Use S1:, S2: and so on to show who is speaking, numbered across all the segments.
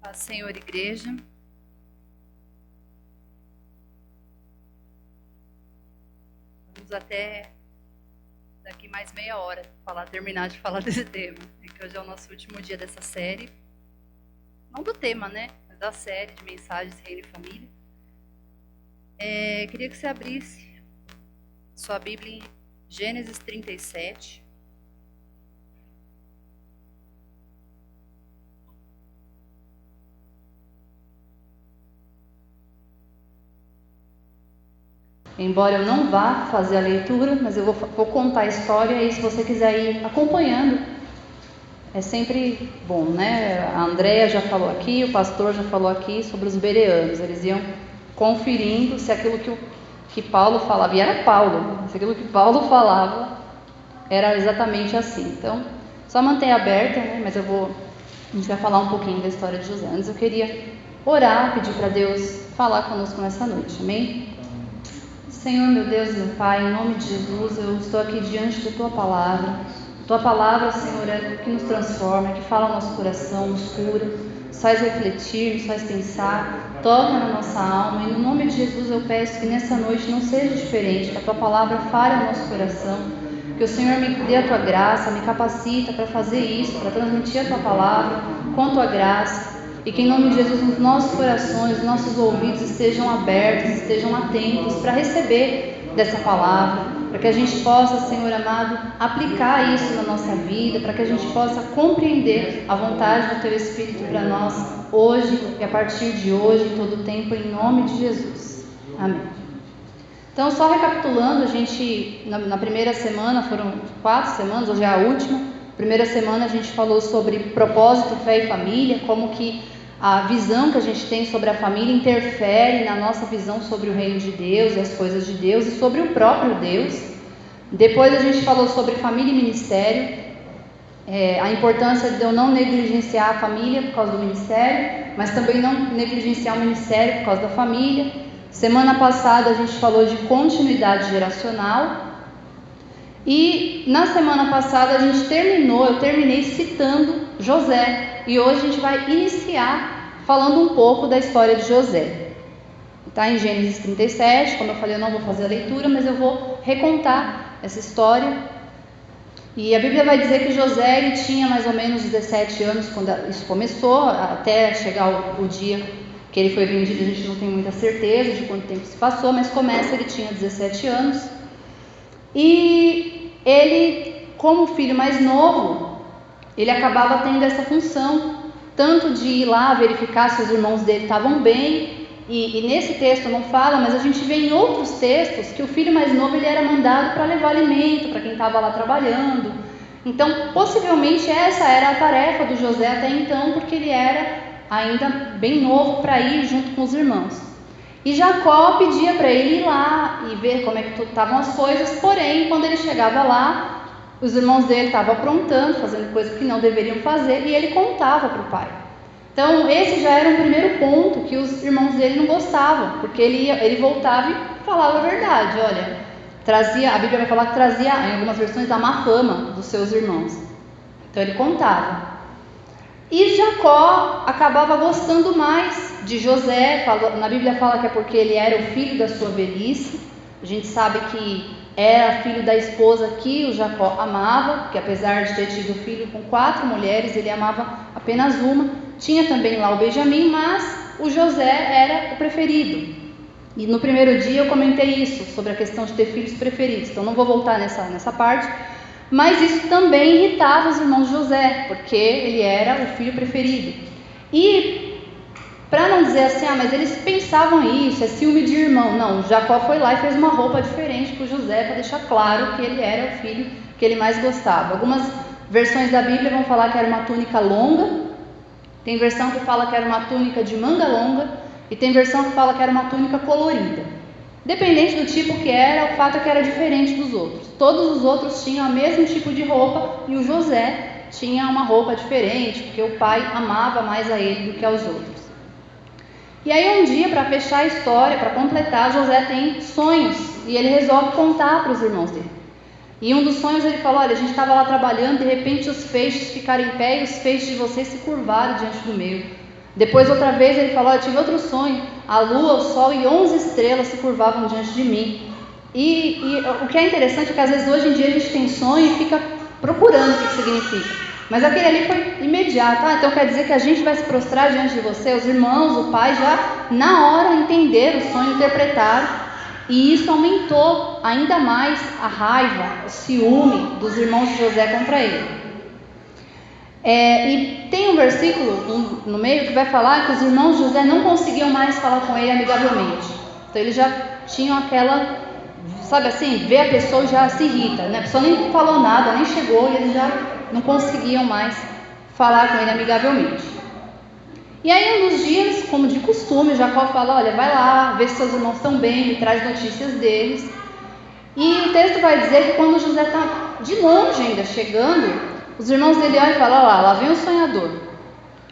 S1: Paz, Senhor, igreja. Vamos até daqui mais meia hora terminar de falar desse tema, que hoje é o nosso último dia dessa série. Não do tema, né? Mas da série de mensagens Reino e Família. Queria que você abrisse sua Bíblia em Gênesis 37. Embora eu não vá fazer a leitura, mas eu vou contar a história e se você quiser ir acompanhando, é sempre bom, né? A Andréia já falou aqui, o pastor já falou aqui sobre os bereanos. Eles iam conferindo se aquilo que Paulo falava, e era Paulo, se aquilo que Paulo falava era exatamente assim. Então, só mantenha aberta, né? Mas a gente vai falar um pouquinho da história de José. Antes eu queria orar, pedir para Deus falar conosco nessa noite, amém? Senhor, meu Deus e meu Pai, em nome de Jesus, eu estou aqui diante da Tua Palavra. Tua Palavra, Senhor, é o que nos transforma, é que fala ao nosso coração, nos cura, nos faz refletir, nos faz pensar, toca na nossa alma. E no nome de Jesus eu peço que nessa noite não seja diferente, que a Tua Palavra fale ao nosso coração, que o Senhor me dê a Tua graça, me capacita para fazer isso, para transmitir a Tua Palavra com a Tua graça. E que em nome de Jesus os nossos corações, os nossos ouvidos estejam abertos, estejam atentos para receber dessa palavra, para que a gente possa, Senhor amado, aplicar isso na nossa vida, para que a gente possa compreender a vontade do Teu Espírito para nós hoje e a partir de hoje, em todo o tempo, em nome de Jesus. Amém. Então, só recapitulando, a gente, na primeira semana, foram 4 semanas, hoje é a última. Primeira semana a gente falou sobre propósito, fé e família, como que a visão que a gente tem sobre a família interfere na nossa visão sobre o reino de Deus e as coisas de Deus e sobre o próprio Deus. Depois a gente falou sobre família e ministério, a importância de eu não negligenciar a família por causa do ministério, mas também não negligenciar o ministério por causa da família. Semana passada a gente falou de continuidade geracional. E na semana passada eu terminei citando José. E hoje a gente vai iniciar falando um pouco da história de José. Está em Gênesis 37, como eu falei, eu não vou fazer a leitura, mas eu vou recontar essa história. E a Bíblia vai dizer que José ele tinha mais ou menos 17 anos quando isso começou, até chegar o dia que ele foi vendido, a gente não tem muita certeza de quanto tempo se passou, mas ele tinha 17 anos. E ele, como filho mais novo, ele acabava tendo essa função, tanto de ir lá verificar se os irmãos dele estavam bem, e nesse texto não fala, mas a gente vê em outros textos que o filho mais novo ele era mandado para levar alimento para quem estava lá trabalhando. Então, possivelmente essa era a tarefa do José até então, porque ele era ainda bem novo para ir junto com os irmãos. E Jacó pedia para ele ir lá e ver como é que estavam as coisas, porém, quando ele chegava lá, os irmãos dele estavam aprontando, fazendo coisas que não deveriam fazer, e ele contava para o pai. Então, esse já era um primeiro ponto que os irmãos dele não gostavam, porque ele voltava e falava a verdade, olha, a Bíblia vai falar que trazia, em algumas versões, a má fama dos seus irmãos. Então, ele contava. E Jacó acabava gostando mais de José, na Bíblia fala que é porque ele era o filho da sua velhice. A gente sabe que era filho da esposa que o Jacó amava, que apesar de ter tido filho com 4 mulheres, ele amava apenas uma. Tinha também lá o Benjamim, mas o José era o preferido. E no primeiro dia eu comentei isso, sobre a questão de ter filhos preferidos, então não vou voltar nessa parte. Mas isso também irritava os irmãos de José, porque ele era o filho preferido. E, para não dizer assim, mas eles pensavam isso, é ciúme de irmão. Não, Jacó foi lá e fez uma roupa diferente para o José, para deixar claro que ele era o filho que ele mais gostava. Algumas versões da Bíblia vão falar que era uma túnica longa, tem versão que fala que era uma túnica de manga longa, e tem versão que fala que era uma túnica colorida. Dependente do tipo que era, o fato é que era diferente dos outros. Todos os outros tinham o mesmo tipo de roupa e o José tinha uma roupa diferente, porque o pai amava mais a ele do que aos outros. E aí um dia, para fechar a história, para completar, José tem sonhos e ele resolve contar para os irmãos dele. E um dos sonhos ele falou, olha, a gente estava lá trabalhando, de repente os feixes ficaram em pé e os feixes de vocês se curvaram diante do meu. Depois, outra vez, ele falou: eu tive outro sonho, a lua, o sol e 11 estrelas se curvavam diante de mim. E o que é interessante é que às vezes hoje em dia a gente tem sonho e fica procurando o que significa. Mas aquele ali foi imediato. Então quer dizer que a gente vai se prostrar diante de você, os irmãos, o pai já na hora entenderam o sonho, interpretaram. E isso aumentou ainda mais a raiva, o ciúme dos irmãos de José contra ele. E tem um versículo no meio que vai falar que os irmãos de José não conseguiam mais falar com ele amigavelmente. Então eles já tinham aquela, sabe assim, vê a pessoa e já se irrita, né? A pessoa nem falou nada, nem chegou e eles já não conseguiam mais falar com ele amigavelmente. E aí um dos dias, como de costume, Jacó fala: olha, vai lá, vê se seus irmãos estão bem, me traz notícias deles. E o texto vai dizer que quando José está de longe ainda chegando, os irmãos dele olham e falam: olha lá vem o sonhador.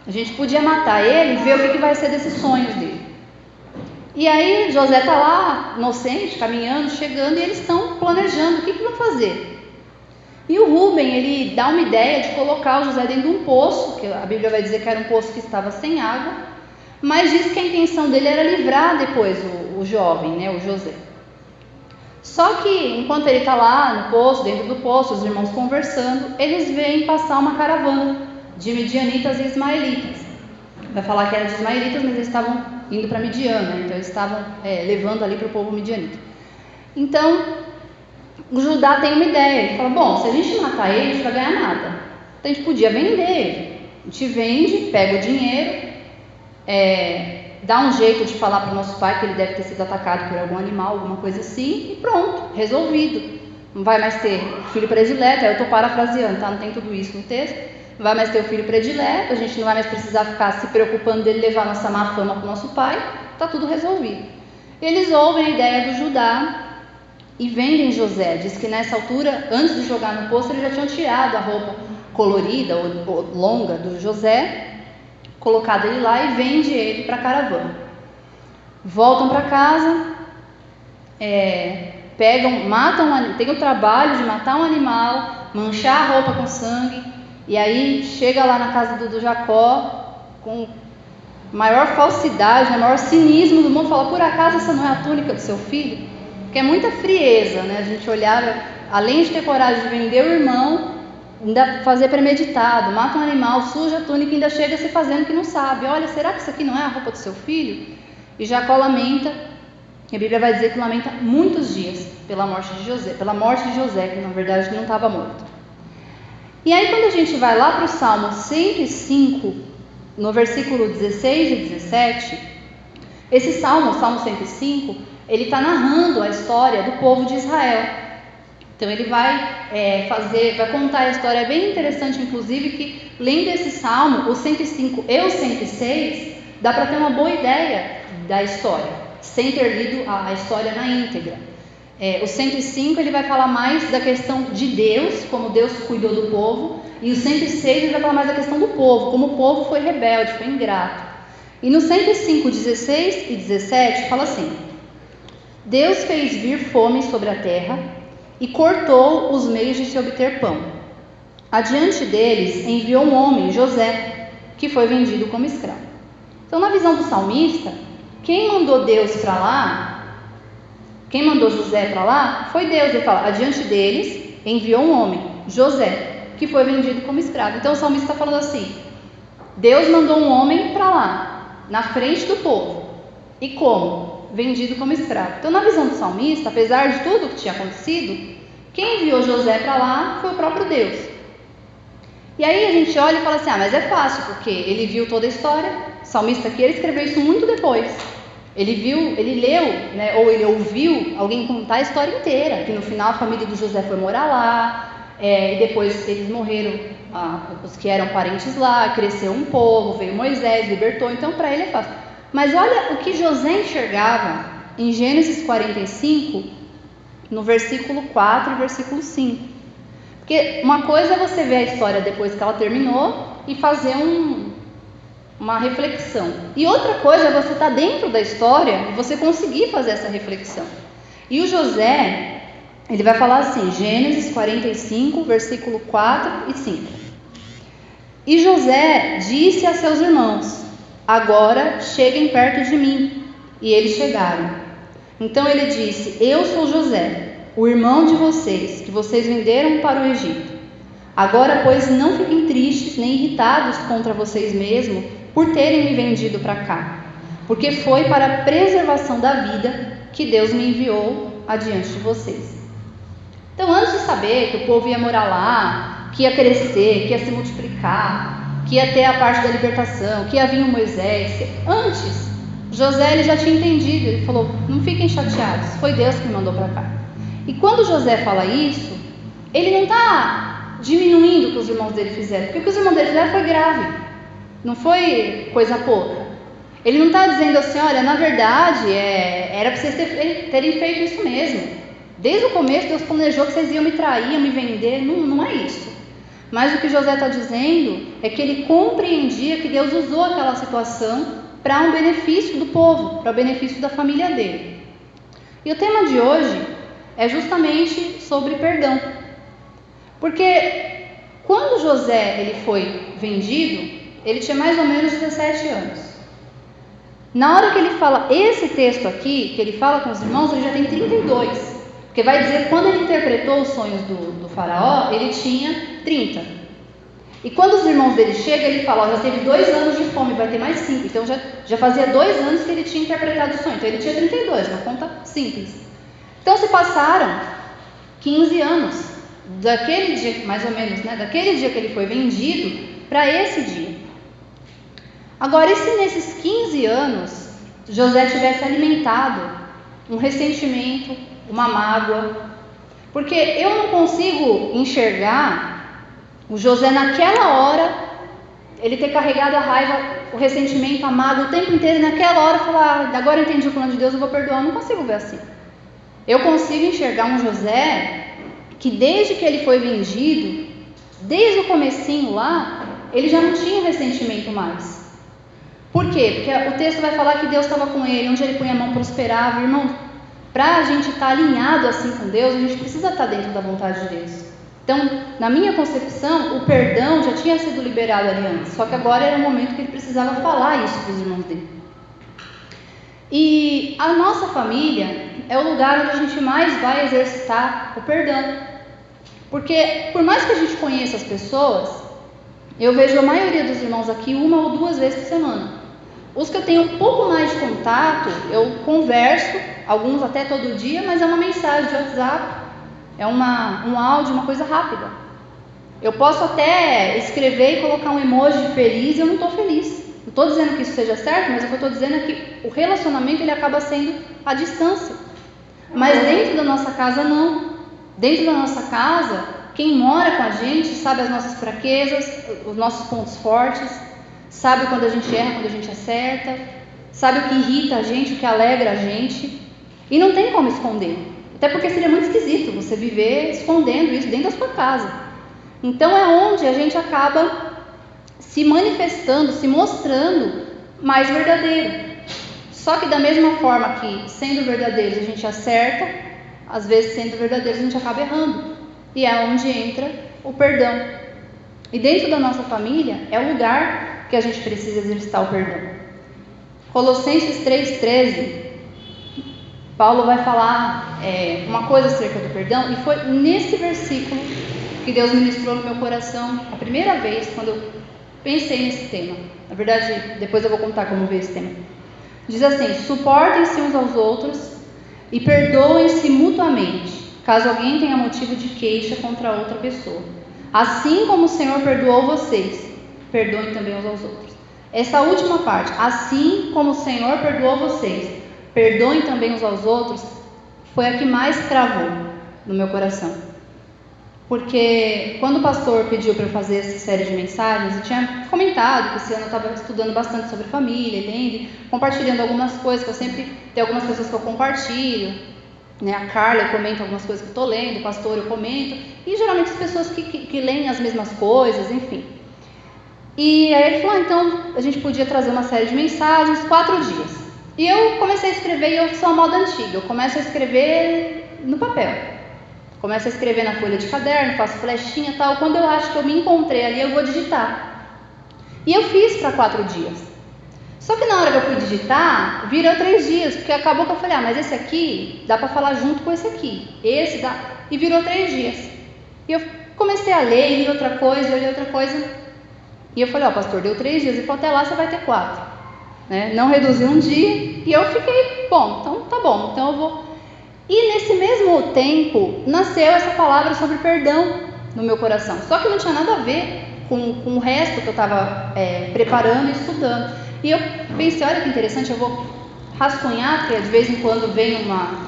S1: A gente podia matar ele e ver o que vai ser desses sonhos dele. E aí José está lá, inocente, caminhando, chegando, e eles estão planejando o que vão fazer. E o Rúben, ele dá uma ideia de colocar o José dentro de um poço, que a Bíblia vai dizer que era um poço que estava sem água, mas diz que a intenção dele era livrar depois o jovem, né, o José. Só que enquanto ele está lá no poço, dentro do poço, os irmãos conversando, eles veem passar uma caravana de midianitas e ismaelitas. Vai falar que era de ismaelitas, mas eles estavam indo para Midian, né? Então eles estavam levando ali para o povo midianita. Então o Judá tem uma ideia, ele fala: bom, se a gente matar ele, a gente vai ganhar nada. Então a gente podia vender ele. A gente vende, pega o dinheiro, dá um jeito de falar para o nosso pai que ele deve ter sido atacado por algum animal, alguma coisa assim, e pronto, resolvido. Não vai mais ter filho predileto, eu estou parafraseando, tá? Não tem tudo isso no texto. Não vai mais ter o filho predileto, a gente não vai mais precisar ficar se preocupando dele levar nossa má fama para o nosso pai, está tudo resolvido. Eles ouvem a ideia do Judá e vendem José. Diz que nessa altura, antes de jogar no poço, eles já tinham tirado a roupa colorida ou longa do José, colocado ele lá e vende ele para a caravana. Voltam para casa, matam, tem o trabalho de matar um animal, manchar a roupa com sangue, e aí chega lá na casa do Jacó com maior falsidade, maior cinismo do mundo, fala: por acaso essa não é a túnica do seu filho? Porque é muita frieza, né? A gente olhava, além de ter coragem de vender o irmão, ainda fazer premeditado, mata um animal, suja a túnica e ainda chega se fazendo que não sabe. Olha, será que isso aqui não é a roupa do seu filho? E Jacó lamenta, e a Bíblia vai dizer que lamenta muitos dias pela morte de José, que na verdade não estava morto. E aí quando a gente vai lá para o Salmo 105, no versículo 16 e 17, esse Salmo, o Salmo 105, ele está narrando a história do povo de Israel. Então ele vai contar a história bem interessante, inclusive, que lendo esse Salmo, o 105 e o 106, dá para ter uma boa ideia da história, sem ter lido a história na íntegra. O 105 ele vai falar mais da questão de Deus, como Deus cuidou do povo, e o 106 ele vai falar mais da questão do povo, como o povo foi rebelde, foi ingrato. E no 105, 16 e 17 fala assim: Deus fez vir fome sobre a terra e cortou os meios de se obter pão. Adiante deles enviou um homem, José, que foi vendido como escravo. Então, na visão do salmista, quem mandou Deus para lá, quem mandou José para lá, foi Deus. Ele fala: adiante deles enviou um homem, José, que foi vendido como escravo. Então o salmista está falando assim: Deus mandou um homem para lá, na frente do povo. E como? Vendido como escravo. Então, na visão do salmista, apesar de tudo que tinha acontecido, quem enviou José para lá foi o próprio Deus. E aí a gente olha e fala assim: mas é fácil, porque ele viu toda a história. O salmista aqui, ele escreveu isso muito depois. Ele viu, ele leu, né, ou ele ouviu alguém contar a história inteira, que no final a família do José foi morar lá, e depois eles morreram, os que eram parentes lá, cresceu um povo, veio Moisés, libertou. Então para ele é fácil. Mas olha o que José enxergava em Gênesis 45, no versículo 4 e versículo 5. Porque uma coisa é você ver a história depois que ela terminou e fazer uma reflexão. E outra coisa é você estar dentro da história e você conseguir fazer essa reflexão. E o José, ele vai falar assim, Gênesis 45, versículo 4 e 5. E José disse a seus irmãos: agora cheguem perto de mim. E eles chegaram. Então ele disse: eu sou José, o irmão de vocês, que vocês venderam para o Egito. Agora, pois, não fiquem tristes nem irritados contra vocês mesmos por terem me vendido para cá, porque foi para a preservação da vida que Deus me enviou adiante de vocês. Então, antes de saber que o povo ia morar lá, que ia crescer, que ia se multiplicar, que ia ter a parte da libertação, que ia vir o Moisés, antes, José ele já tinha entendido. Ele falou: não fiquem chateados, foi Deus que me mandou para cá. E quando José fala isso, ele não está diminuindo o que os irmãos dele fizeram, porque o que os irmãos dele fizeram foi grave, não foi coisa pouca. Ele não está dizendo assim: olha, na verdade era para vocês terem feito isso mesmo. Desde o começo Deus planejou que vocês iam me trair, iam me vender. Não é isso. Mas o que José está dizendo é que ele compreendia que Deus usou aquela situação para um benefício do povo, para o benefício da família dele. E o tema de hoje é justamente sobre perdão. Porque quando José ele foi vendido, ele tinha mais ou menos 17 anos. Na hora que ele fala esse texto aqui, que ele fala com os irmãos, ele já tem 32. Porque vai dizer que quando ele interpretou os sonhos do faraó, ele tinha 30. E quando os irmãos dele chegam, ele fala: já teve 2 anos de fome, vai ter mais 5. Então já fazia 2 anos que ele tinha interpretado o sonho. Então ele tinha 32, uma conta simples. Então se passaram 15 anos daquele dia, mais ou menos, né? Daquele dia que ele foi vendido para esse dia. Agora, e se nesses 15 anos José tivesse alimentado um ressentimento, uma mágoa? Porque eu não consigo enxergar o José naquela hora, ele ter carregado a raiva, o ressentimento, a mágoa o tempo inteiro, e naquela hora falar: agora eu entendi o plano de Deus, eu vou perdoar. Eu não consigo ver assim. Eu consigo enxergar um José que desde que ele foi vendido, desde o comecinho lá, ele já não tinha ressentimento mais. Por quê? Porque o texto vai falar que Deus estava com ele, onde ele punha a mão prosperava. Irmão, para a gente estar alinhado assim com Deus, a gente precisa estar dentro da vontade de Deus. Então, na minha concepção, o perdão já tinha sido liberado ali antes, só que agora era o momento que ele precisava falar isso para os irmãos dele. E a nossa família é o lugar onde a gente mais vai exercitar o perdão. Porque, por mais que a gente conheça as pessoas, eu vejo a maioria dos irmãos aqui 1 ou 2 vezes por semana. Os que eu tenho um pouco mais de contato, eu converso, alguns até todo dia, mas é uma mensagem de WhatsApp, é um áudio, uma coisa rápida. Eu posso até escrever e colocar um emoji feliz e eu não estou feliz. Não estou dizendo que isso seja certo, mas o que eu estou dizendo é que o relacionamento ele acaba sendo à distância. Mas dentro da nossa casa, não. Dentro da nossa casa, quem mora com a gente sabe as nossas fraquezas, os nossos pontos fortes, sabe quando a gente erra, quando a gente acerta, sabe o que irrita a gente, o que alegra a gente. E não tem como esconder. Até porque seria muito esquisito você viver escondendo isso dentro da sua casa. Então é onde a gente acaba se manifestando, se mostrando mais verdadeiro. Só que da mesma forma que sendo verdadeiros a gente acerta, às vezes sendo verdadeiros a gente acaba errando. E é onde entra o perdão. E dentro da nossa família é o lugar que a gente precisa exercitar o perdão. Colossenses 3,13, Paulo vai falar uma coisa acerca do perdão, e foi nesse versículo que Deus ministrou no meu coração a primeira vez quando eu pensei nesse tema. Na verdade, depois eu vou contar como veio esse tema. Diz assim: suportem-se uns aos outros e perdoem-se mutuamente, caso alguém tenha motivo de queixa contra outra pessoa. Assim como o Senhor perdoou vocês, perdoem também uns aos outros. Essa última parte, assim como o Senhor perdoou vocês, perdoem também uns aos outros, foi a que mais travou no meu coração. Porque quando o pastor pediu para eu fazer essa série de mensagens, eu tinha comentado que esse ano eu estava estudando bastante sobre família, lendo, compartilhando algumas coisas, que eu sempre tenho algumas pessoas que eu compartilho, né? A Carla, eu comento algumas coisas que eu estou lendo, o pastor eu comento, e geralmente as pessoas que leem as mesmas coisas, enfim. E aí ele falou: então a gente podia trazer uma série de mensagens, 4 dias. E eu comecei a escrever, e eu sou a moda antiga, eu começo a escrever no papel. Começo a escrever na folha de caderno, faço flechinha e tal. Quando eu acho que eu me encontrei ali, eu vou digitar. E eu fiz para 4 dias. Só que na hora que eu fui digitar, virou 3 dias, porque acabou que eu falei, mas esse aqui dá para falar junto com esse aqui. Esse dá. E virou 3 dias. E eu comecei a ler, li outra coisa, olhei outra coisa. E eu falei, pastor, deu 3 dias. Ele falou, até lá você vai ter 4. Né? Não reduziu um dia. E eu fiquei, bom, então tá bom, então eu vou. E nesse mesmo tempo, nasceu essa palavra sobre perdão no meu coração. Só que não tinha nada a ver com o resto que eu estava preparando e estudando. E eu pensei, olha que interessante, eu vou rascunhar, porque de vez em quando vem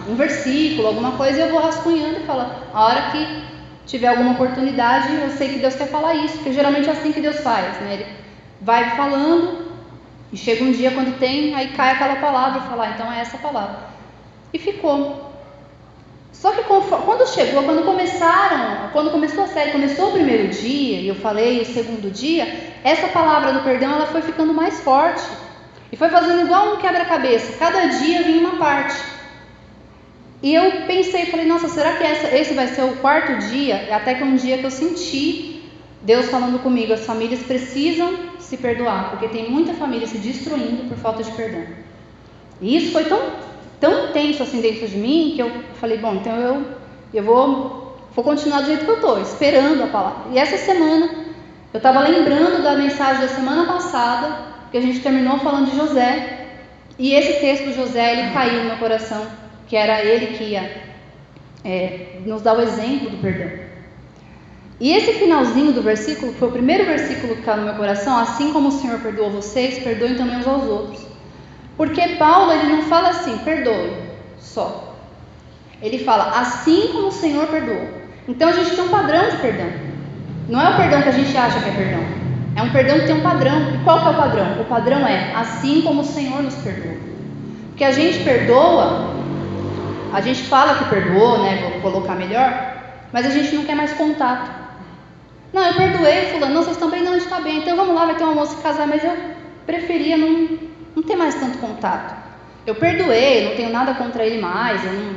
S1: um versículo, alguma coisa, e eu vou rascunhando e falo, a hora que tiver alguma oportunidade, eu sei que Deus quer falar isso, porque geralmente é assim que Deus faz, né? Ele vai falando, e chega um dia quando tem, aí cai aquela palavra, e fala, então é essa palavra. E ficou. Só que quando chegou, quando começou a série, começou o primeiro dia, e eu falei o segundo dia, essa palavra do perdão, ela foi ficando mais forte, e foi fazendo igual um quebra-cabeça, cada dia vinha uma parte, e eu pensei, falei, nossa, será que esse vai ser o 4º dia? Até que um dia que eu senti Deus falando comigo, as famílias precisam se perdoar, porque tem muita família se destruindo por falta de perdão. E isso foi tão intenso assim dentro de mim, que eu falei, bom, então eu vou continuar do jeito que eu estou, esperando a palavra. E essa semana, eu estava lembrando da mensagem da semana passada, que a gente terminou falando de José, e esse texto de José, ele caiu no meu coração, que era ele que ia nos dar o exemplo do perdão. E esse finalzinho do versículo, que foi o primeiro versículo que caiu no meu coração, assim como o Senhor perdoou vocês, perdoem também uns aos outros. Porque Paulo, ele não fala assim, perdoe, só. Ele fala, assim como o Senhor perdoou. Então a gente tem um padrão de perdão. Não é o perdão que a gente acha que é perdão. É um perdão que tem um padrão. E qual que é o padrão? O padrão é, assim como o Senhor nos perdoou. Porque a gente perdoa, a gente fala que perdoou, né? Vou colocar melhor, mas a gente não quer mais contato. Não, eu perdoei, fulano, não, vocês estão bem? Não, a gente está bem. Então vamos lá, vai ter um almoço e casar, mas eu preferia não ter mais tanto contato. Eu perdoei, não tenho nada contra ele mais, eu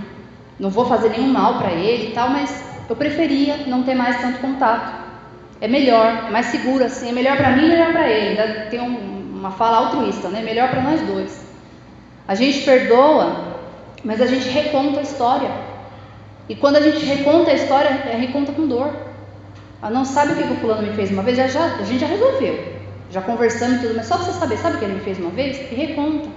S1: não vou fazer nenhum mal para ele e tal, mas eu preferia não ter mais tanto contato. É melhor, é mais seguro assim, é melhor para mim e melhor para ele. Tem uma fala altruísta, né? Melhor para nós dois. A gente perdoa, mas a gente reconta a história. E quando a gente reconta a história, reconta com dor. Ela não sabe o que o fulano me fez uma vez, a gente já resolveu. Já conversamos e tudo, mas só para você saber, sabe o que ele me fez uma vez? E reconta.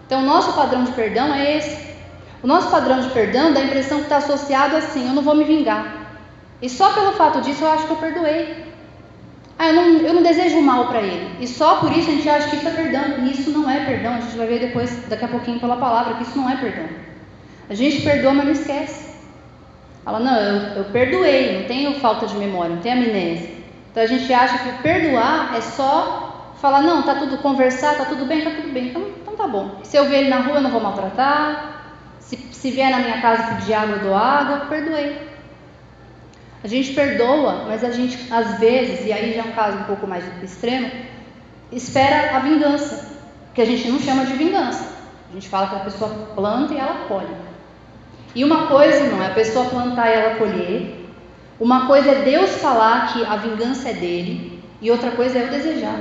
S1: Então o nosso padrão de perdão é esse. O nosso padrão de perdão dá a impressão que está associado assim, eu não vou me vingar. E só pelo fato disso eu acho que eu perdoei. Eu não desejo mal para ele. E só por isso a gente acha que isso é perdão. E isso não é perdão. A gente vai ver depois, daqui a pouquinho pela palavra, que isso não é perdão. A gente perdoa, mas não esquece. Fala, não, eu perdoei, não tenho falta de memória, não tenho amnésia. Então a gente acha que perdoar é só falar, não, tá tudo, conversar, tá tudo bem, então tá bom. Se eu ver ele na rua, eu não vou maltratar. Se vier na minha casa pedir água, eu dou água, perdoei. A gente perdoa, mas a gente, às vezes, e aí já é um caso um pouco mais extremo, espera a vingança, que a gente não chama de vingança. A gente fala que a pessoa planta e ela colhe. E uma coisa não é a pessoa plantar e ela colher. Uma coisa é Deus falar que a vingança é dele, e outra coisa é eu desejar.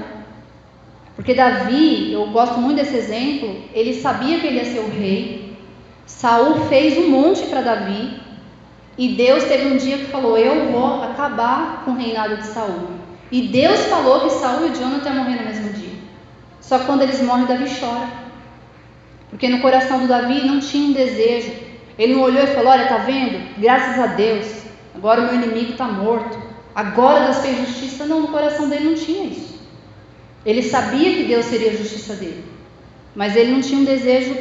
S1: Porque Davi, eu gosto muito desse exemplo, ele sabia que ele ia ser o rei. Saul fez um monte para Davi, e Deus teve um dia que falou, eu vou acabar com o reinado de Saul. E Deus falou que Saul e Jonathan iam morrer no mesmo dia. Só que quando eles morrem, Davi chora. Porque no coração do Davi não tinha um desejo. Ele não olhou e falou, olha, tá vendo? Graças a Deus, agora o meu inimigo está morto. Agora Deus fez justiça. Não, no coração dele não tinha isso. Ele sabia que Deus seria a justiça dele. Mas ele não tinha um desejo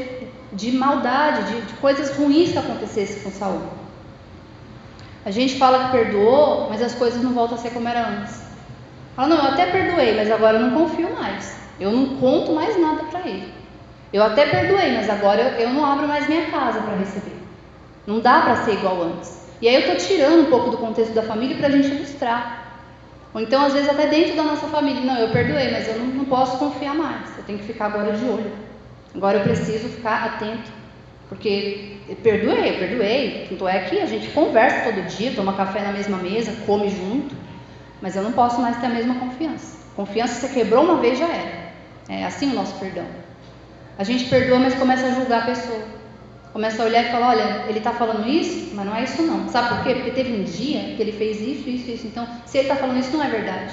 S1: de maldade, de coisas ruins que acontecessem com Saul. A gente fala que perdoou, mas as coisas não voltam a ser como era antes. Fala, não, eu até perdoei, mas agora eu não confio mais. Eu não conto mais nada para ele. Eu até perdoei, mas agora eu não abro mais minha casa para receber. Não dá para ser igual antes. E aí eu estou tirando um pouco do contexto da família para a gente ilustrar. Ou então, às vezes, até dentro da nossa família. Não, eu perdoei, mas eu não posso confiar mais. Eu tenho que ficar agora de olho. Agora eu preciso ficar atento. Porque eu perdoei. Tanto é que a gente conversa todo dia, toma café na mesma mesa, come junto. Mas eu não posso mais ter a mesma confiança. Confiança, você quebrou uma vez, já era. É assim o nosso perdão. A gente perdoa, mas começa a julgar a pessoa. Começa a olhar e falar, olha, ele está falando isso, mas não é isso não. Sabe por quê? Porque teve um dia que ele fez isso, isso, isso. Então, se ele está falando isso, não é verdade.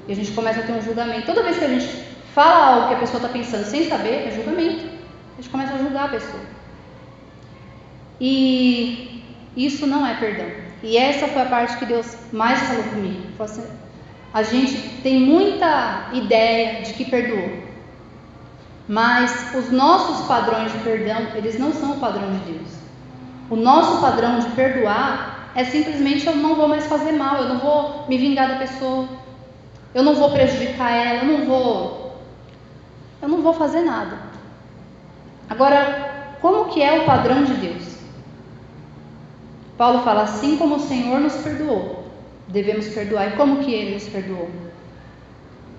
S1: E a gente começa a ter um julgamento. Toda vez que a gente fala algo que a pessoa está pensando sem saber, é julgamento. A gente começa a julgar a pessoa. E isso não é perdão. E essa foi a parte que Deus mais falou comigo. Falou assim, a gente tem muita ideia de que perdoou. Mas os nossos padrões de perdão, eles não são o padrão de Deus. O nosso padrão de perdoar é simplesmente eu não vou mais fazer mal, eu não vou me vingar da pessoa, eu não vou prejudicar ela, eu não vou fazer nada. Agora, como que é o padrão de Deus? Paulo fala, assim como o Senhor nos perdoou, devemos perdoar. E como que Ele nos perdoou?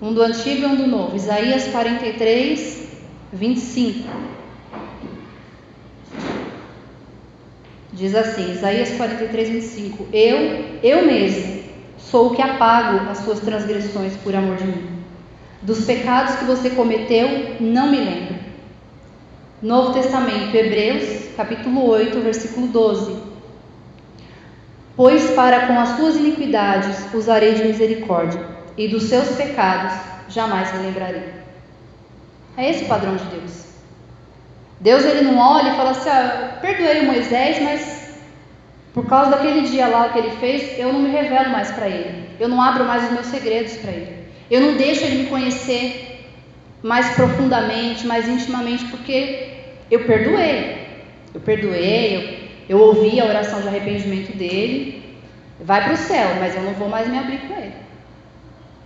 S1: Um do Antigo e um do Novo. Isaías 43, 25. Diz assim, Isaías 43, 25. Eu mesmo sou o que apago as suas transgressões por amor de mim. Dos pecados que você cometeu, não me lembro. Novo Testamento, Hebreus, capítulo 8, versículo 12. Pois para com as suas iniquidades usarei de misericórdia, e dos seus pecados jamais me lembrarei. É esse o padrão de Deus. Deus, ele não olha e fala assim, eu perdoei o Moisés, mas por causa daquele dia lá que ele fez, eu não me revelo mais para ele. Eu não abro mais os meus segredos para ele. Eu não deixo ele me conhecer mais profundamente, mais intimamente, porque eu perdoei. Eu ouvi a oração de arrependimento dele, vai para o céu, mas eu não vou mais me abrir com ele.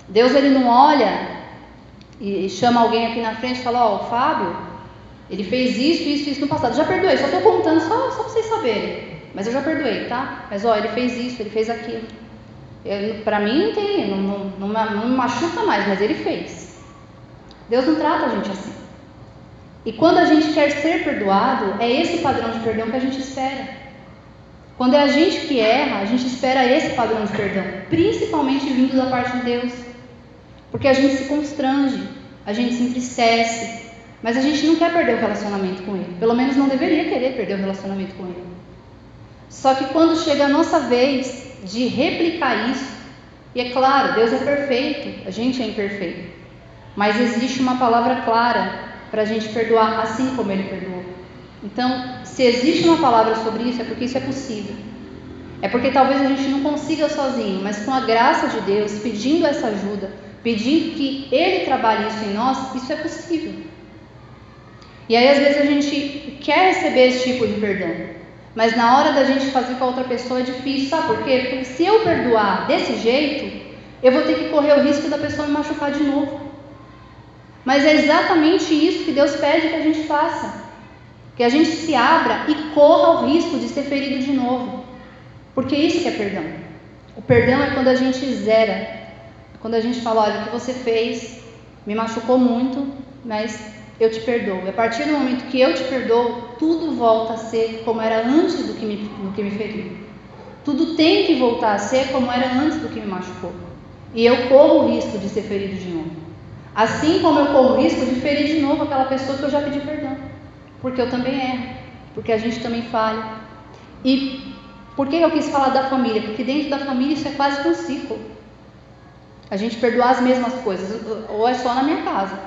S1: Deus, ele não olha e chama alguém aqui na frente e fala, o Fábio, ele fez isso no passado. Já perdoei, só estou contando só para vocês saberem. Mas eu já perdoei, tá? Mas ele fez isso, ele fez aquilo. Para mim não tem, não me machuca mais, mas ele fez. Deus não trata a gente assim. E quando a gente quer ser perdoado, é esse padrão de perdão que a gente espera. Quando é a gente que erra, a gente espera esse padrão de perdão, principalmente vindo da parte de Deus. Porque a gente se constrange, a gente se entristece, mas a gente não quer perder o relacionamento com Ele. Pelo menos não deveria querer perder o relacionamento com Ele. Só que quando chega a nossa vez de replicar isso, e é claro, Deus é perfeito, a gente é imperfeito, mas existe uma palavra clara para a gente perdoar assim como Ele perdoou. Então, se existe uma palavra sobre isso, é porque isso é possível. É porque talvez a gente não consiga sozinho, mas com a graça de Deus, pedindo essa ajuda, pedindo que Ele trabalhe isso em nós, isso é possível. E aí às vezes a gente quer receber esse tipo de perdão, mas na hora da gente fazer com a outra pessoa é difícil, sabe por quê? Porque se eu perdoar desse jeito, eu vou ter que correr o risco da pessoa me machucar de novo. Mas é exatamente isso que Deus pede que a gente faça, que a gente se abra e corra o risco de ser ferido de novo, porque isso que é perdão. O perdão é quando a gente zera, quando a gente fala, olha, o que você fez me machucou muito, mas eu te perdoo. E a partir do momento que eu te perdoo, tudo volta a ser como era antes do que me feriu. Tudo tem que voltar a ser como era antes do que me machucou. E eu corro o risco de ser ferido de novo. Assim como eu corro o risco de ferir de novo aquela pessoa que eu já pedi perdão. Porque eu também erro. Porque a gente também falha. E por que eu quis falar da família? Porque dentro da família isso é quase que um ciclo. A gente perdoar as mesmas coisas. Ou é só na minha casa.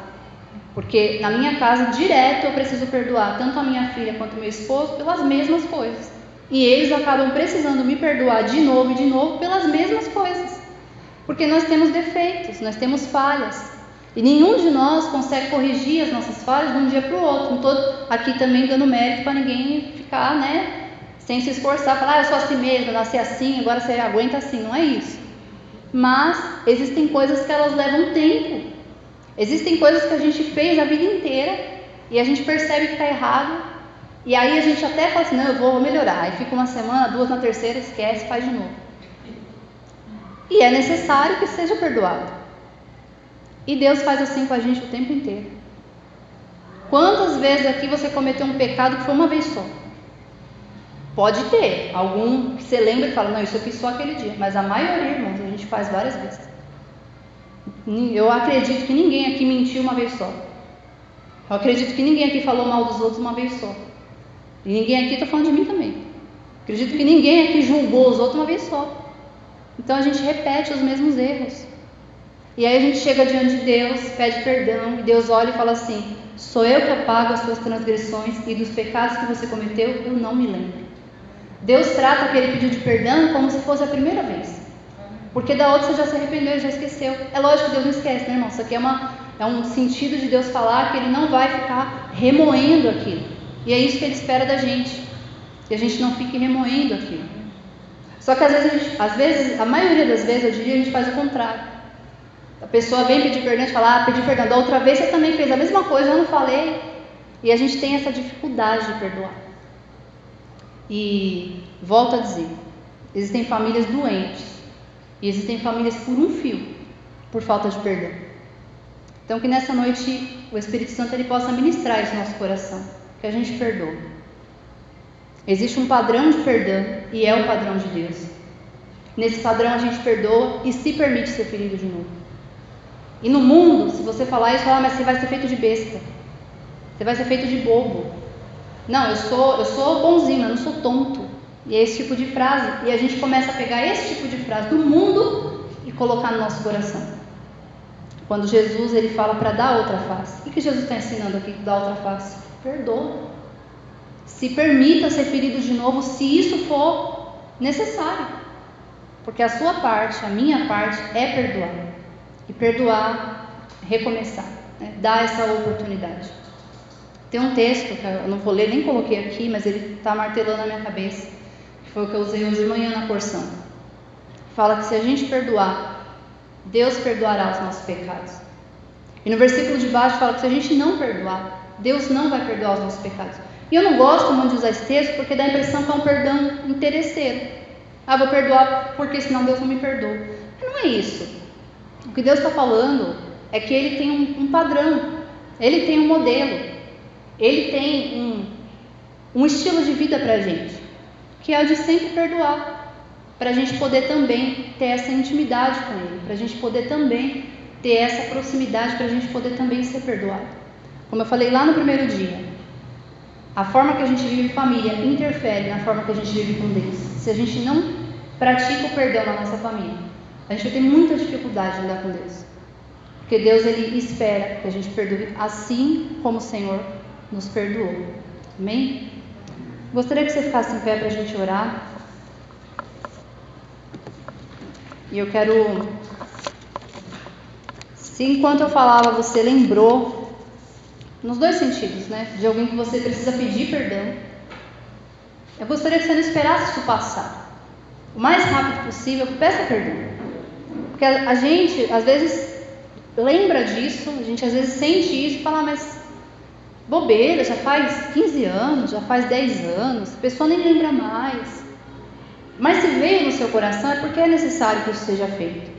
S1: Porque na minha casa, direto, eu preciso perdoar tanto a minha filha quanto o meu esposo pelas mesmas coisas. E eles acabam precisando me perdoar de novo e de novo pelas mesmas coisas. Porque nós temos defeitos, nós temos falhas. E nenhum de nós consegue corrigir as nossas falhas de um dia para o outro. Não estou aqui também dando mérito para ninguém ficar, sem se esforçar, falar, eu sou assim mesmo, eu nasci assim, agora você aguenta assim. Não é isso. Mas existem coisas que elas levam tempo. Existem coisas que a gente fez a vida inteira e a gente percebe que está errado. E aí a gente até fala assim, não, eu vou melhorar. Aí fica uma semana, duas, na terceira, esquece, faz de novo. E é necessário que seja perdoado. E Deus faz assim com a gente o tempo inteiro. Quantas vezes aqui você cometeu um pecado que foi uma vez só? Pode ter algum que você lembra e fala, não, isso eu fiz só aquele dia. Mas a maioria, irmãos, a gente faz várias vezes. Eu acredito que ninguém aqui mentiu uma vez só. Eu acredito que ninguém aqui falou mal dos outros uma vez só. E ninguém aqui, estou falando de mim também. Acredito que ninguém aqui julgou os outros uma vez só. Então a gente repete os mesmos erros. E aí a gente chega diante de Deus, pede perdão, e Deus olha e fala assim: sou eu que apago as suas transgressões, e dos pecados que você cometeu eu não me lembro. Deus trata aquele pedido de perdão como se fosse a primeira vez. Porque da outra você já se arrependeu e já esqueceu. É lógico que Deus não esquece, né, irmão? Isso aqui é um sentido de Deus falar que Ele não vai ficar remoendo aquilo. E é isso que Ele espera da gente. Que a gente não fique remoendo aquilo. Só que às vezes, a maioria das vezes, eu diria, a gente faz o contrário. A pessoa vem pedir perdão e fala: pedi perdão, da outra vez você também fez a mesma coisa, eu não falei. E a gente tem essa dificuldade de perdoar. E volto a dizer, existem famílias doentes. E existem famílias por um fio, por falta de perdão. Então que nessa noite o Espírito Santo ele possa ministrar isso no nosso coração, que a gente perdoe. Existe um padrão de perdão e é o padrão de Deus. Nesse padrão a gente perdoa e se permite ser ferido de novo. E no mundo, se você falar isso, mas você vai ser feito de besta, você vai ser feito de bobo. Não, eu sou bonzinho, eu não sou tonto. E é esse tipo de frase. E a gente começa a pegar esse tipo de frase do mundo e colocar no nosso coração. Quando Jesus ele fala para dar outra face. O que Jesus está ensinando aqui, dar outra face? Perdoa. Se permita ser ferido de novo, se isso for necessário. Porque a sua parte, a minha parte, é perdoar. E perdoar, recomeçar. Né? Dar essa oportunidade. Tem um texto, que eu não vou ler, nem coloquei aqui, mas ele está martelando na minha cabeça. Foi o que eu usei hoje de manhã na porção. Fala que se a gente perdoar, Deus perdoará os nossos pecados. E no versículo de baixo fala que se a gente não perdoar, Deus não vai perdoar os nossos pecados. E eu não gosto muito de usar esse texto porque dá a impressão que é um perdão interesseiro. Vou perdoar porque senão Deus não me perdoa. Mas não é isso. O que Deus está falando é que Ele tem um padrão, Ele tem um modelo, Ele tem um estilo de vida para a gente, que é o de sempre perdoar, para a gente poder também ter essa intimidade com Ele, para a gente poder também ter essa proximidade, para a gente poder também ser perdoado. Como eu falei lá no primeiro dia, a forma que a gente vive em família interfere na forma que a gente vive com Deus. Se a gente não pratica o perdão na nossa família, a gente vai ter muita dificuldade de andar com Deus, porque Deus ele espera que a gente perdoe assim como o Senhor nos perdoou. Amém? Gostaria que você ficasse em pé para a gente orar. E eu quero, se enquanto eu falava você lembrou, nos dois sentidos, né? De alguém que você precisa pedir perdão, eu gostaria que você não esperasse isso passar. O mais rápido possível, peça perdão. Porque a gente, às vezes, lembra disso, a gente às vezes sente isso e fala, mas bobeira, já faz 15 anos, já faz 10 anos, a pessoa nem lembra mais. Mas se veio no seu coração é porque é necessário que isso seja feito.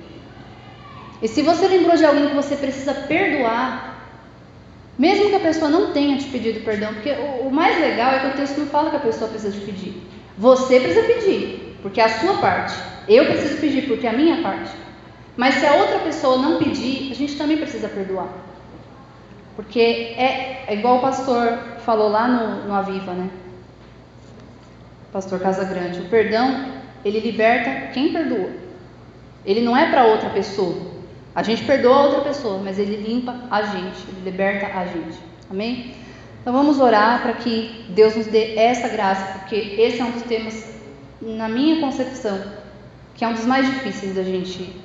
S1: E se você lembrou de alguém que você precisa perdoar, mesmo que a pessoa não tenha te pedido perdão, porque o mais legal é que o texto não fala que a pessoa precisa te pedir. Você precisa pedir, porque é a sua parte. Eu preciso pedir, porque é a minha parte. Mas se a outra pessoa não pedir, a gente também precisa perdoar. Porque é igual o pastor falou lá no Aviva, né? Pastor Casagrande. O perdão, ele liberta quem perdoou. Ele não é para outra pessoa. A gente perdoa a outra pessoa, mas ele limpa a gente, ele liberta a gente. Amém? Então vamos orar para que Deus nos dê essa graça, porque esse é um dos temas, na minha concepção, que é um dos mais difíceis da gente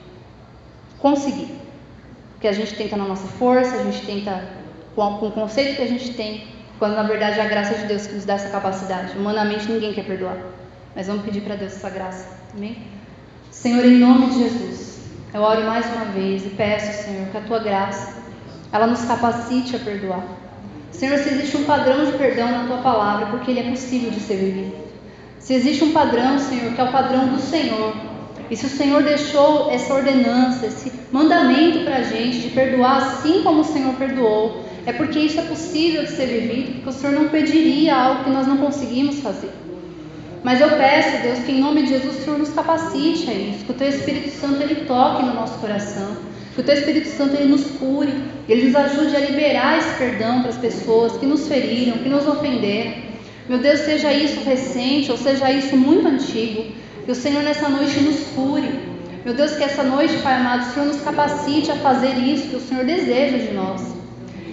S1: conseguir. Porque a gente tenta na nossa força, a gente tenta com o conceito que a gente tem, quando na verdade é a graça de Deus que nos dá essa capacidade. Humanamente ninguém quer perdoar, mas vamos pedir para Deus essa graça. Amém? Senhor, em nome de Jesus, eu oro mais uma vez e peço, Senhor, que a Tua graça, ela nos capacite a perdoar. Senhor, se existe um padrão de perdão na Tua palavra, porque ele é possível de ser vivido. Se existe um padrão, Senhor, que é o padrão do Senhor, e se o Senhor deixou essa ordenança, esse mandamento para a gente de perdoar assim como o Senhor perdoou, é porque isso é possível de ser vivido, porque o Senhor não pediria algo que nós não conseguimos fazer. Mas eu peço, Deus, que em nome de Jesus o Senhor nos capacite a isso, que o Teu Espírito Santo ele toque no nosso coração, Que o Teu Espírito Santo ele nos cure, ele nos ajude a liberar esse perdão para as pessoas que nos feriram, que nos ofenderam. Meu Deus, seja isso recente ou seja isso muito antigo, que o Senhor nessa noite nos cure. Meu Deus, que essa noite, Pai amado, o Senhor nos capacite a fazer isso que o Senhor deseja de nós.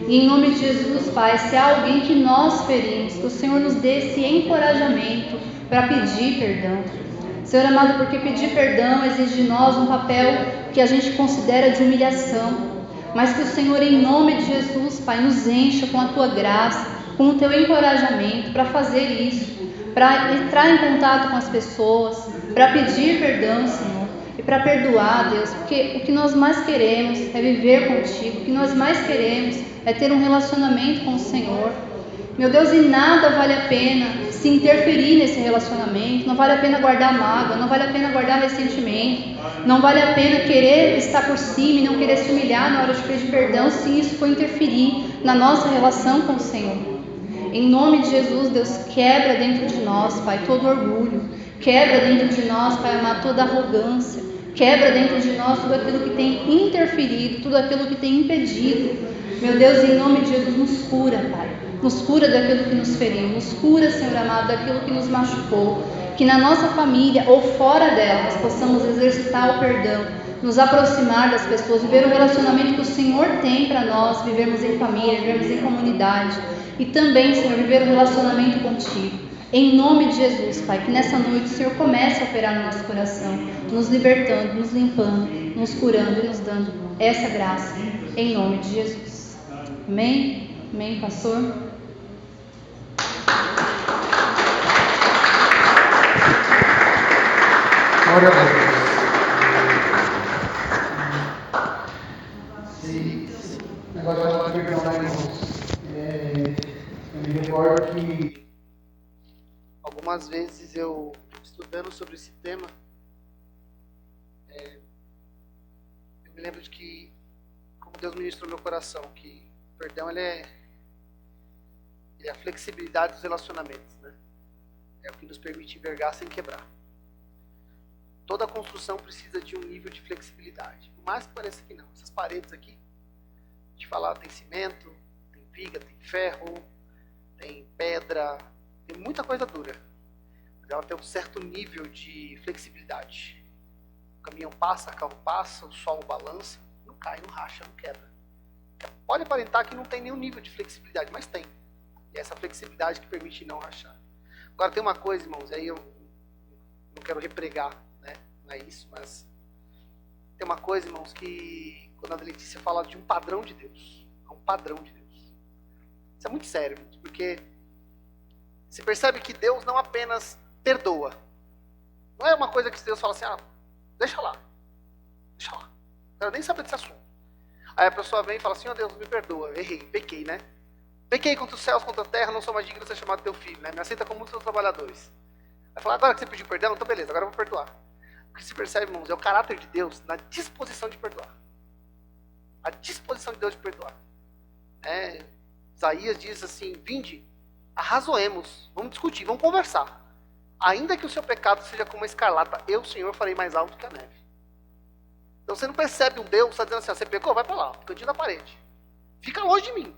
S1: E em nome de Jesus, Pai, se há alguém que nós ferimos, que o Senhor nos dê esse encorajamento para pedir perdão. Senhor amado, porque pedir perdão exige de nós um papel que a gente considera de humilhação, mas que o Senhor, em nome de Jesus, Pai, nos encha com a Tua graça, com o Teu encorajamento para fazer isso, para entrar em contato com as pessoas, para pedir perdão, Senhor, e para perdoar, Deus, porque o que nós mais queremos é viver contigo, o que nós mais queremos é ter um relacionamento com o Senhor. Meu Deus, e nada vale a pena se interferir nesse relacionamento, não vale a pena guardar mágoa, não vale a pena guardar ressentimento, não vale a pena querer estar por cima e não querer se humilhar na hora de pedir perdão, se isso for interferir na nossa relação com o Senhor. Em nome de Jesus, Deus, quebra dentro de nós, Pai, todo orgulho, quebra dentro de nós, Pai amado, toda arrogância, quebra dentro de nós tudo aquilo que tem interferido, tudo aquilo que tem impedido. Meu Deus, em nome de Jesus, nos cura, Pai. Nos cura daquilo que nos feriu. Nos cura, Senhor amado, daquilo que nos machucou. Que na nossa família ou fora dela nós possamos exercitar o perdão, nos aproximar das pessoas, viver o relacionamento que o Senhor tem para nós, vivermos em família, vivermos em comunidade. E também, Senhor, viver um relacionamento contigo. Em nome de Jesus, Pai, que nessa noite o Senhor comece a operar no nosso coração, nos libertando, nos limpando, nos curando e nos dando essa graça. Em nome de Jesus. Amém? Amém, pastor?
S2: Glória a Deus. Esse negócio de falar perdão, né, irmãos? Eu me recordo que algumas vezes eu, estudando sobre esse tema, eu me lembro de que, como Deus ministrou no meu coração, que o perdão ele é a flexibilidade dos relacionamentos, né? É o que nos permite envergar sem quebrar. Toda construção precisa de um nível de flexibilidade. Por mais que pareça que não. Essas paredes aqui, a gente fala, tem cimento, tem viga, tem ferro, tem pedra, tem muita coisa dura. Mas ela tem um certo nível de flexibilidade. O caminhão passa, o carro passa, o sol balança, não cai, não racha, não quebra. Pode aparentar que não tem nenhum nível de flexibilidade, mas tem. E é essa flexibilidade que permite não rachar. Agora tem uma coisa, irmãos, aí eu não quero repregar, né? Não é isso, mas tem uma coisa, irmãos, que quando a Letícia fala de um padrão de Deus, é um padrão de Deus. Isso é muito sério, porque você percebe que Deus não apenas perdoa. Não é uma coisa que Deus fala assim, deixa lá, não quero nem saber desse assunto. Aí a pessoa vem e fala assim, Deus, me perdoa, errei, pequei, né? Pequei contra os céus, contra a terra, não sou mais digno de ser chamado teu filho, né? Me aceita como um dos seus trabalhadores. Vai falar, agora que você pediu perdão, então beleza, agora eu vou perdoar. O que se percebe, irmãos, é o caráter de Deus na disposição de perdoar. A disposição de Deus de perdoar. Isaías diz assim, vinde, arrazoemos, vamos discutir, vamos conversar. Ainda que o seu pecado seja como a escarlata, eu, Senhor, farei mais alto que a neve. Então você não percebe um Deus, está dizendo assim, você pecou, vai para lá, no cantinho da parede. Fica longe de mim.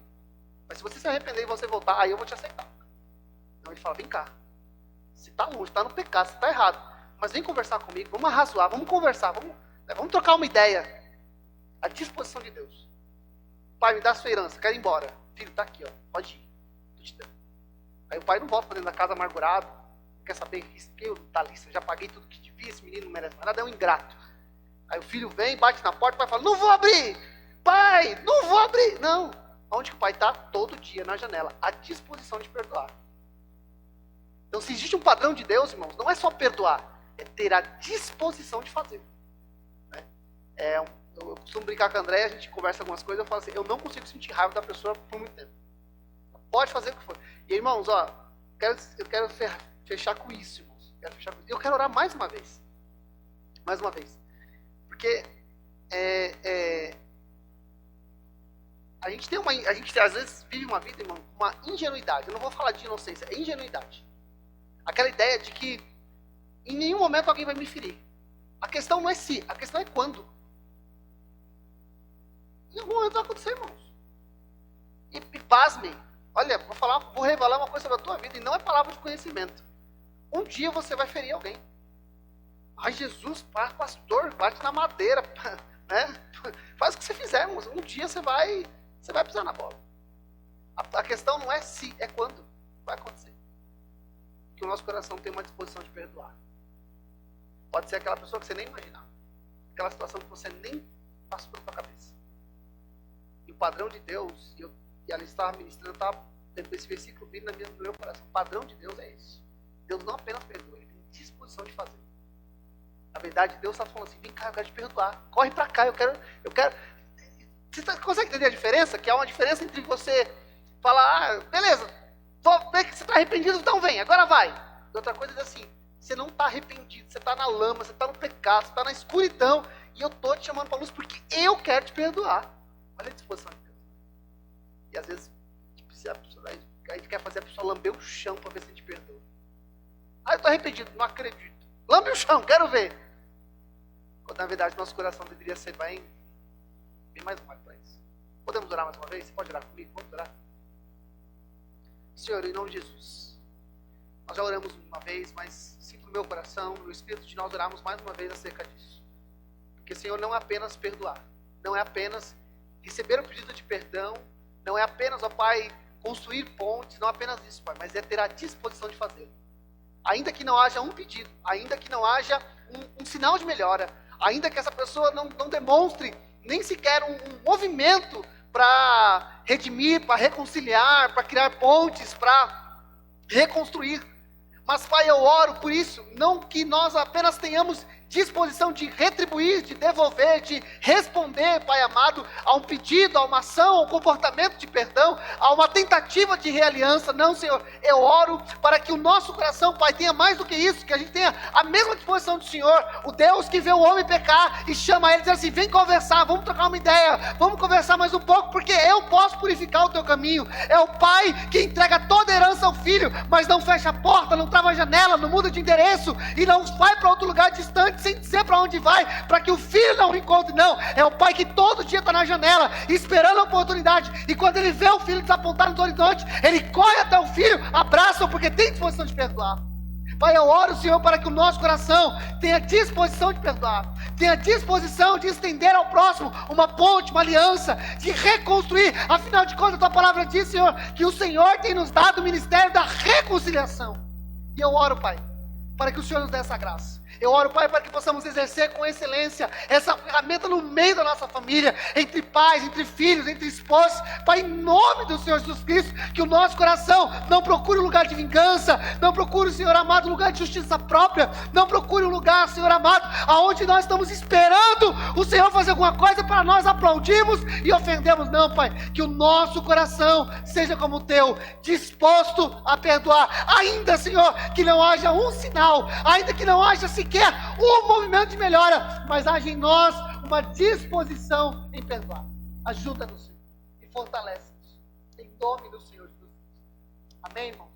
S2: Mas se você se arrepender e você voltar, aí eu vou te aceitar. Então ele fala, vem cá. Você está longe, está no pecado, você está errado. Mas vem conversar comigo, vamos arrazoar, vamos conversar, vamos trocar uma ideia. A disposição de Deus. Pai, me dá a sua herança, quero ir embora. Filho, está aqui, pode ir. Estou te dando. Aí o pai não volta para dentro da casa amargurado. Quer saber que eu já paguei tudo que devia, esse menino não merece mais nada, é um ingrato. Aí o filho vem, bate na porta, o pai fala, não vou abrir! Pai, não vou abrir! Não! Onde que o pai está? Todo dia na janela, à disposição de perdoar. Então, se existe um padrão de Deus, irmãos, não é só perdoar, é ter a disposição de fazer. Né? Eu costumo brincar com a André, a gente conversa algumas coisas, eu falo assim, eu não consigo sentir raiva da pessoa por muito tempo. Pode fazer o que for. E irmãos, eu quero fechar com isso, irmãos. Eu quero orar mais uma vez. Mais uma vez. Porque a gente às vezes vive uma vida, irmão, com uma ingenuidade. Eu não vou falar de inocência, é ingenuidade. Aquela ideia de que em nenhum momento alguém vai me ferir. A questão não é se, a questão é quando. Em algum momento vai acontecer, irmãos. E pasmem. Olha, vou revelar uma coisa sobre a tua vida, e não é palavra de conhecimento. Um dia você vai ferir alguém. Ai, Jesus, pastor, bate na madeira, né? Faz o que você fizer, irmãos. Um dia você vai pisar na bola. A questão não é se, é quando vai acontecer. Que o nosso coração tem uma disposição de perdoar. Pode ser aquela pessoa que você nem imaginava. Aquela situação que você nem passou pela sua cabeça. E o padrão de Deus, e ali estava ministrando, estava tendo esse versículo vindo no meu coração. O padrão de Deus é esse. Deus não apenas perdoa, Ele tem disposição de fazer. Na verdade, Deus está falando assim, vem cá, eu quero te perdoar. Corre para cá, eu quero... Você consegue entender a diferença? Que há uma diferença entre você falar, beleza, vê que você está arrependido, então vem, agora vai. E outra coisa é assim, você não está arrependido, você está na lama, você está no pecado, você está na escuridão, e eu estou te chamando para a luz porque eu quero te perdoar. Olha a disposição de Deus. E às vezes, a gente quer fazer a pessoa lamber o chão para ver se a gente perdoa. Ah, eu estou arrependido, não acredito. Lambe o chão, quero ver. Quando na verdade nosso coração deveria ser bem mais mole para isso. Podemos orar mais uma vez? Você pode orar comigo? Vamos orar? Senhor, em nome de Jesus, nós já oramos uma vez, mas sinto no meu coração, no Espírito de nós orarmos mais uma vez acerca disso. Porque, Senhor, não é apenas perdoar, não é apenas receber o pedido de perdão, não é apenas, ó Pai, construir pontes, não é apenas isso, Pai, mas é ter a disposição de fazê-lo. Ainda que não haja um pedido, ainda que não haja um sinal de melhora, ainda que essa pessoa não demonstre nem sequer um movimento para redimir, para reconciliar, para criar pontes, para reconstruir. Mas, Pai, eu oro por isso, não que nós apenas tenhamos disposição de retribuir, de devolver, de responder, Pai amado, a um pedido, a uma ação, a um comportamento de perdão, a uma tentativa de realiança. Não, Senhor, eu oro para que o nosso coração, Pai, tenha mais do que isso, que a gente tenha a mesma disposição do Senhor, o Deus que vê o homem pecar e chama ele e diz assim, vem conversar, vamos trocar uma ideia, vamos conversar mais um pouco, porque eu posso purificar o teu caminho. É o Pai que entrega toda a herança ao Filho, mas não fecha a porta, não trava a janela, não muda de endereço e não vai para outro lugar distante, sem dizer para onde vai, para que o filho não o encontre. Não, é o pai que todo dia está na janela, esperando a oportunidade, e quando ele vê o filho desapontado no horizonte, ele corre até o filho, abraça-o, porque tem disposição de perdoar. Pai, eu oro, Senhor, para que o nosso coração tenha disposição de perdoar, tenha disposição de estender ao próximo uma ponte, uma aliança, de reconstruir. Afinal de contas, a tua palavra diz, Senhor, que o Senhor tem nos dado o ministério da reconciliação. E eu oro, Pai, para que o Senhor nos dê essa graça. Eu oro, Pai, para que possamos exercer com excelência essa ferramenta no meio da nossa família, entre pais, entre filhos, entre esposos. Pai, em nome do Senhor Jesus Cristo, que o nosso coração não procure um lugar de vingança, não procure, Senhor amado, um lugar de justiça própria, não procure um lugar, Senhor amado, aonde nós estamos esperando o Senhor fazer alguma coisa para nós aplaudirmos e ofendermos. Não, Pai, que o nosso coração seja como o teu, disposto a perdoar, ainda, Senhor, que não haja um sinal, ainda que não haja sequer um movimento de melhora, mas haja em nós uma disposição em perdoar. Ajuda-nos, Senhor, e fortalece-nos, em nome do Senhor Jesus. Amém, irmão?